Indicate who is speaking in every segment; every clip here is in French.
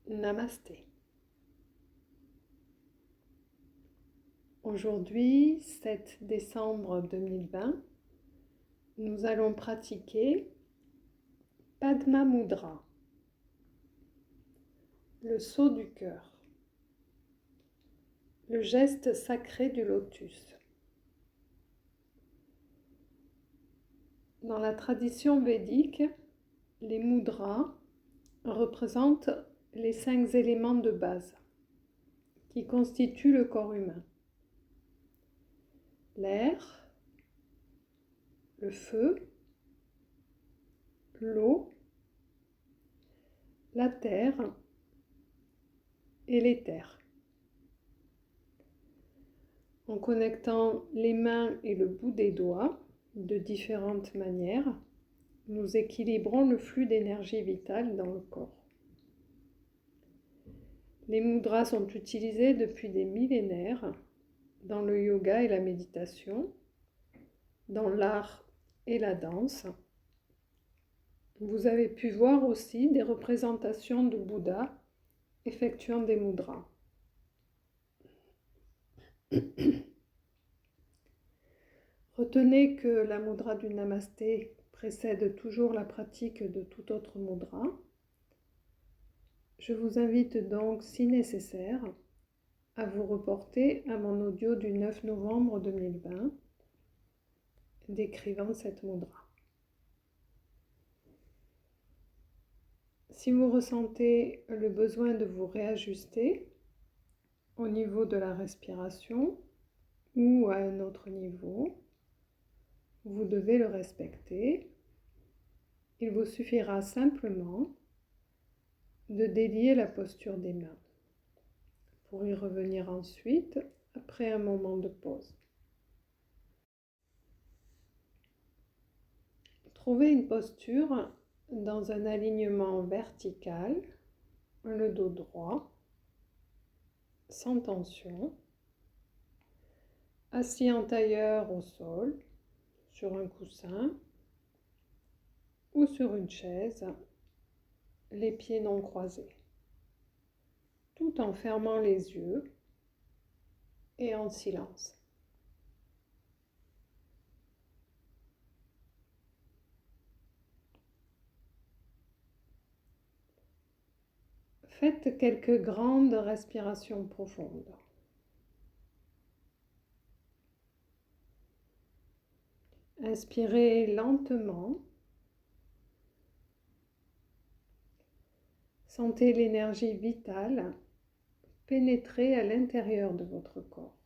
Speaker 1: Namasté. Aujourd'hui, 7 décembre 2020, nous allons pratiquer Padma Mudra, le saut du cœur, le geste sacré du lotus. Dans la tradition védique, les mudras représentent les 5 éléments de base qui constituent le corps humain. L'air, le feu, l'eau, la terre et l'éther. En connectant les mains et le bout des doigts de différentes manières, nous équilibrons le flux d'énergie vitale dans le corps. Les mudras sont utilisés depuis des millénaires dans le yoga et la méditation, dans l'art et la danse. Vous avez pu voir aussi des représentations de Bouddha effectuant des mudras. Retenez que la mudra du Namasté précède toujours la pratique de toute autre mudra. Je vous invite donc, si nécessaire, à vous reporter à mon audio du 9 novembre 2020 décrivant cette mudra. Si vous ressentez le besoin de vous réajuster au niveau de la respiration ou à un autre niveau, vous devez le respecter. Il vous suffira simplement de délier la posture des mains pour y revenir ensuite après un moment de pause. Trouvez une posture dans un alignement vertical, le dos droit, sans tension, assis en tailleur au sol, sur un coussin ou sur une chaise, les pieds non croisés, tout en fermant les yeux et en silence. Faites quelques grandes respirations profondes. Inspirez lentement. Sentez l'énergie vitale pénétrer à l'intérieur de votre corps.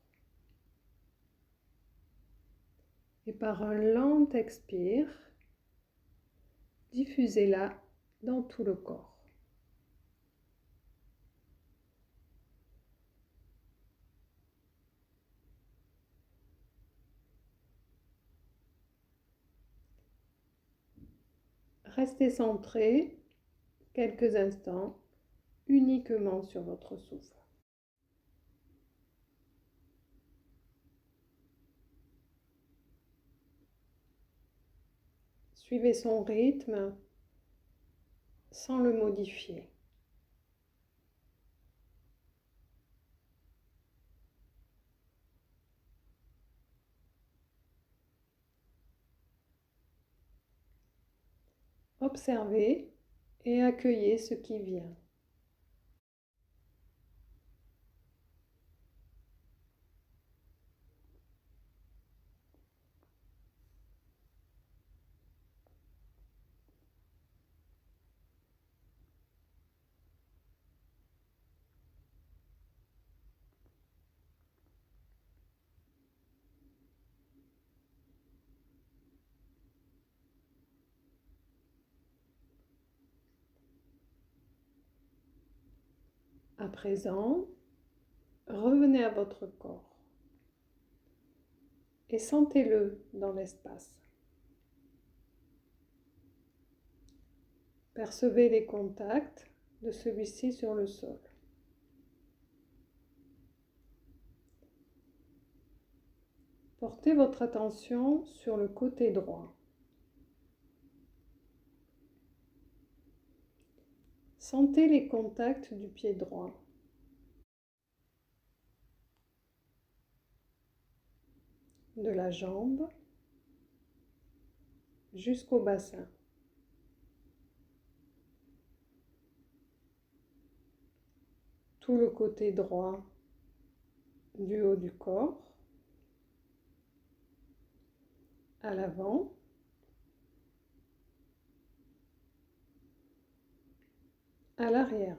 Speaker 1: Et par un lent expire, diffusez-la dans tout le corps. Restez centré quelques instants uniquement sur votre souffle. Suivez son rythme sans le modifier. Observez et accueillez ce qui vient. À présent, revenez à votre corps et sentez-le dans l'espace. Percevez les contacts de celui-ci sur le sol. Portez votre attention sur le côté droit. Sentez les contacts du pied droit. De la jambe jusqu'au bassin. Tout le côté droit du haut du corps, à l'avant, à l'arrière.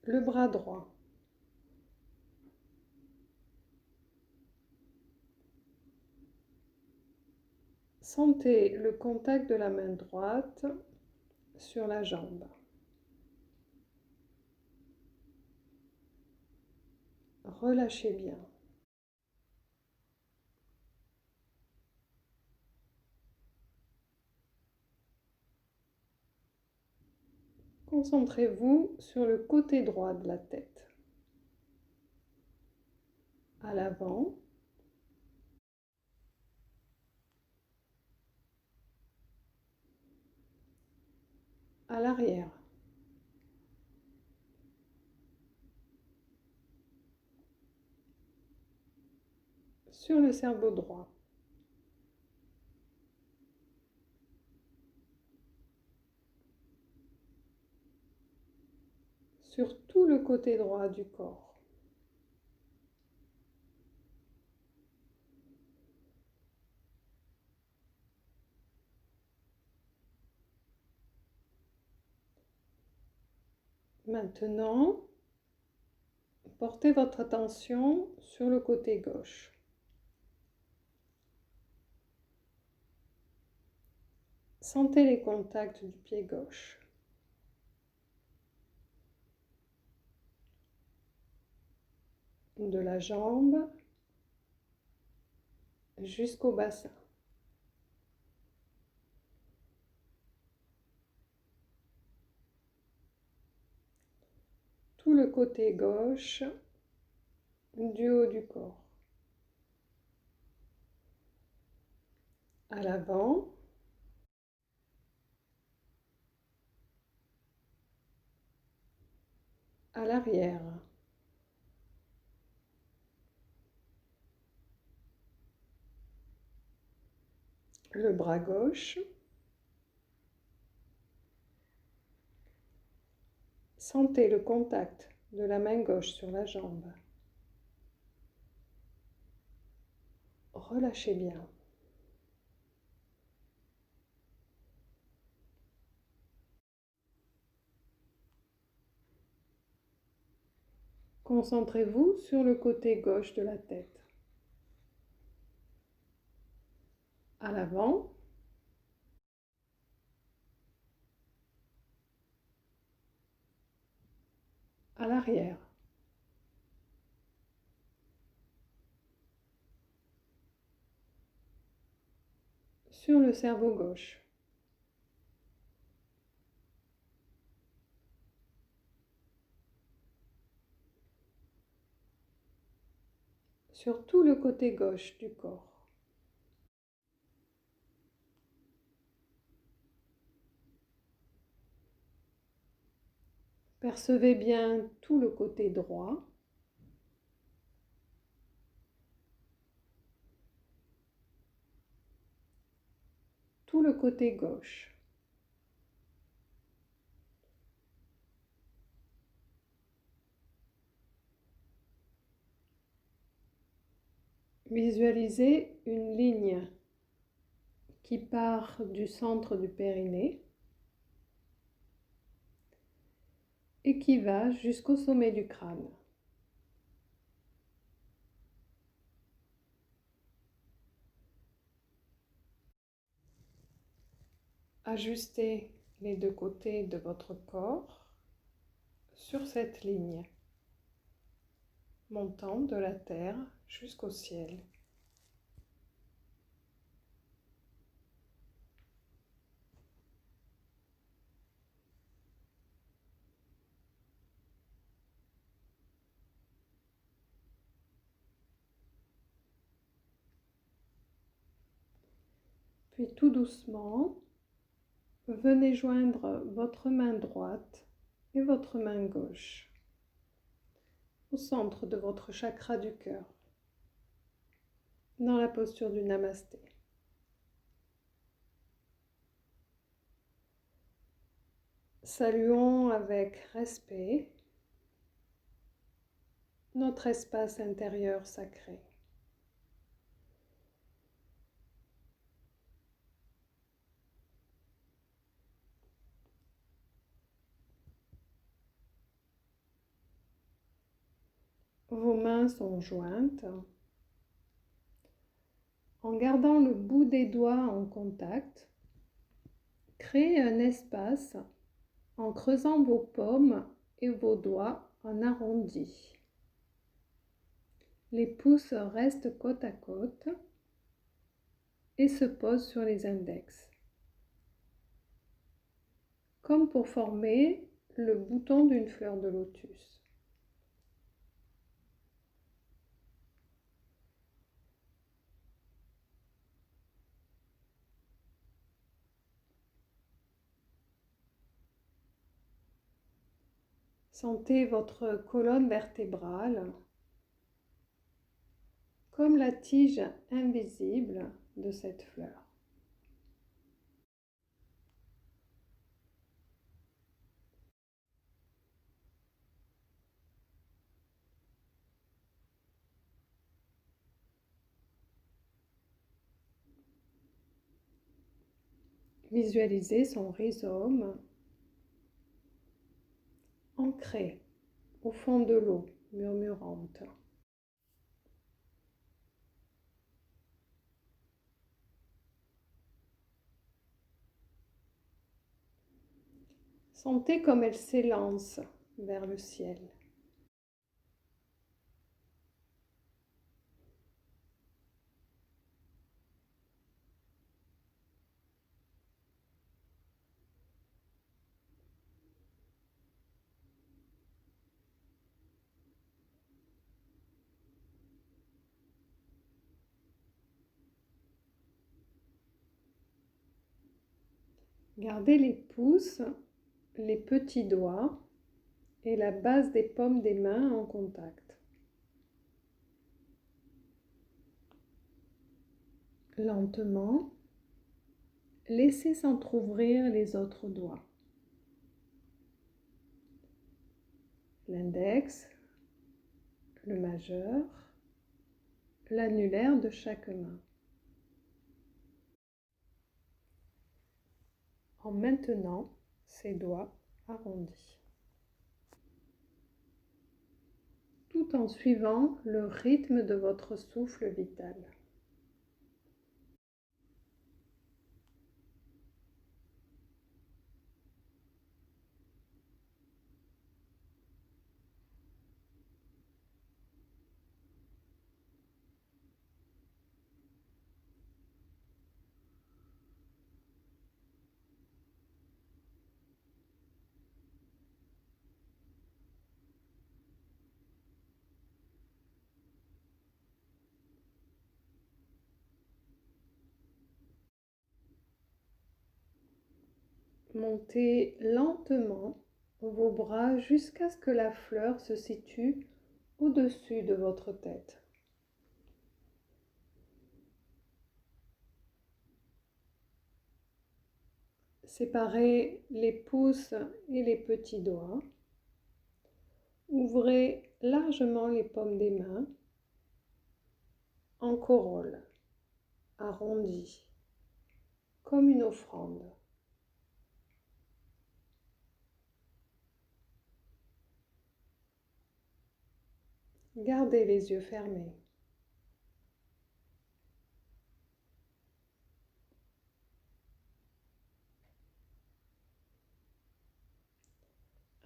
Speaker 1: Le bras droit. Sentez le contact de la main droite sur la jambe. Relâchez bien. Concentrez-vous sur le côté droit de la tête. À l'avant, à l'arrière. Sur le cerveau droit. Sur tout le côté droit du corps. Maintenant, portez votre attention sur le côté gauche. Sentez les contacts du pied gauche. De la jambe jusqu'au bassin. Tout le côté gauche du haut du corps. À l'avant, à l'arrière. Le bras gauche. Sentez le contact de la main gauche sur la jambe. Relâchez bien. Concentrez-vous sur le côté gauche de la tête. À l'avant, à l'arrière. Sur le cerveau gauche. Sur tout le côté gauche du corps. Percevez bien tout le côté droit. Tout le côté gauche. Visualisez une ligne qui part du centre du périnée et qui va jusqu'au sommet du crâne. Ajustez les deux côtés de votre corps sur cette ligne, montant de la terre jusqu'au ciel. Puis tout doucement, venez joindre votre main droite et votre main gauche au centre de votre chakra du cœur, dans la posture du Namasté. Saluons avec respect notre espace intérieur sacré. Vos mains sont jointes. En gardant le bout des doigts en contact, créez un espace en creusant vos paumes et vos doigts en arrondi. Les pouces restent côte à côte et se posent sur les index, comme pour former le bouton d'une fleur de lotus. Sentez votre colonne vertébrale comme la tige invisible de cette fleur. Visualisez son rhizome ancré au fond de l'eau murmurante. Sentez comme elle s'élance vers le ciel. Gardez les pouces, les petits doigts et la base des paumes des mains en contact. Lentement, laissez s'entrouvrir les autres doigts. L'index, le majeur, l'annulaire de chaque main. En maintenant ses doigts arrondis, tout en suivant le rythme de votre souffle vital. Montez lentement vos bras jusqu'à ce que la fleur se situe au-dessus de votre tête. Séparez les pouces et les petits doigts. Ouvrez largement les paumes des mains en corolle, arrondie, comme une offrande. Gardez les yeux fermés.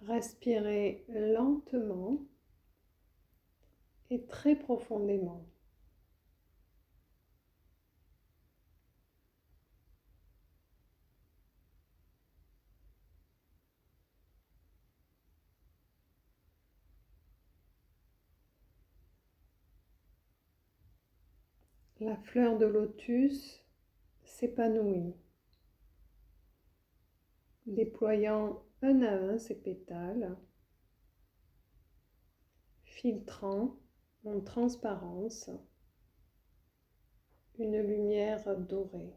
Speaker 1: Respirez lentement et très profondément. La fleur de lotus s'épanouit, déployant un à un ses pétales, filtrant en transparence une lumière dorée.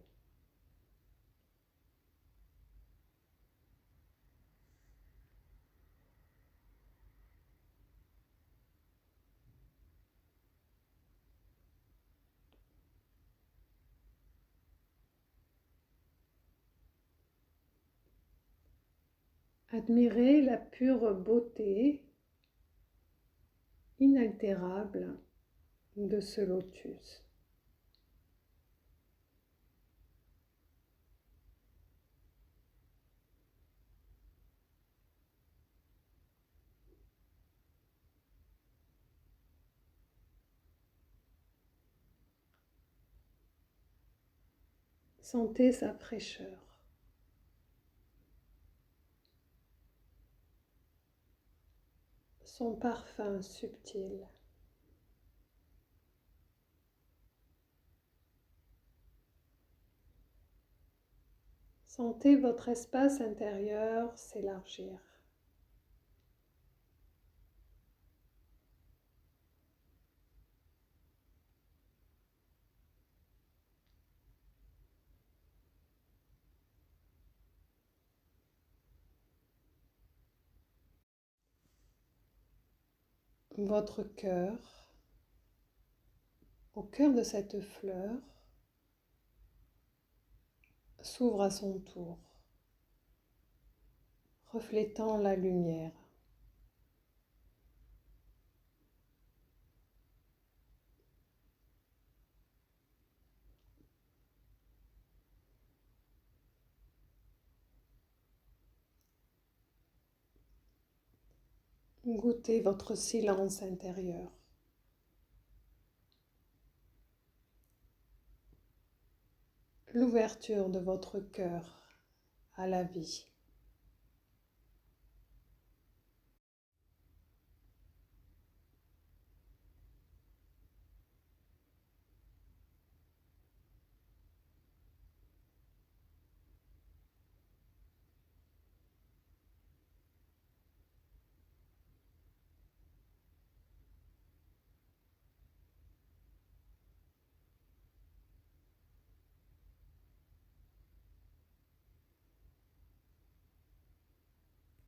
Speaker 1: Admirez la pure beauté inaltérable de ce lotus. Sentez sa fraîcheur. Son parfum subtil. Sentez votre espace intérieur s'élargir. Votre cœur, au cœur de cette fleur, s'ouvre à son tour, reflétant la lumière. Goûtez votre silence intérieur. L'ouverture de votre cœur à la vie.